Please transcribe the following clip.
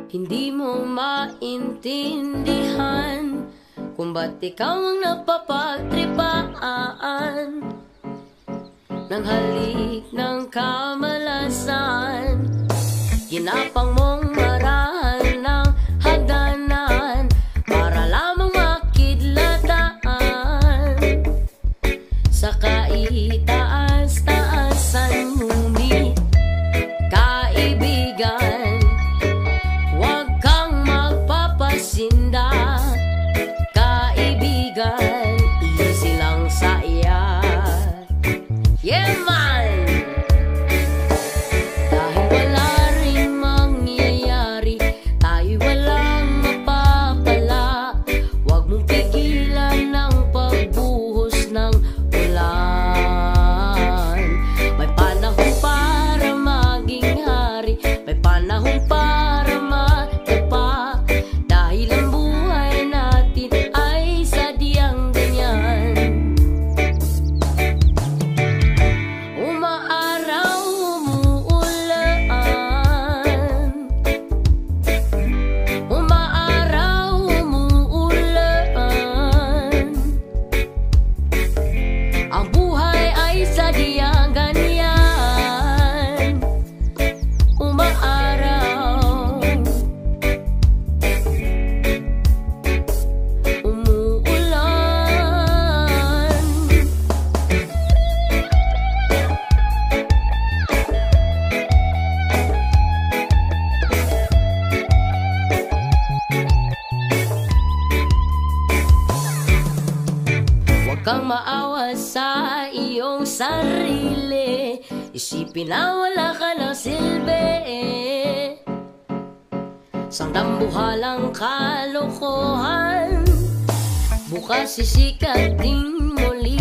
Hindi mo maintindihan kung ba't ikaw ang napapagtripaan ng halik ng kamalasan. Ginapang mong marahan ng hagdanan para lamang makidlataan sa kaitaas-taasan. Ngunit kaibigan, huwag kang magpapasinda. Kaibigan, easy lang sa iya. Yeah man! Dahil wala rin mangyayari, tayo'y walang mapapala. Huwag mong pigilan ng pagbuhos ng ulan. May panahon para maging hari, may panahon para matapa. Dahil ang buhay natin ay sadyang ganyan. Umaaraw, umuulan. Umaaraw, umuulan. Ang buhay ay sadyang ganyan. Umaaraw, umuulan. Huwag kang maawa sa iyong sarili, isipin na wala ka ng silbi. Sangdambuhalang kalokohan, bukas sisikat din muli.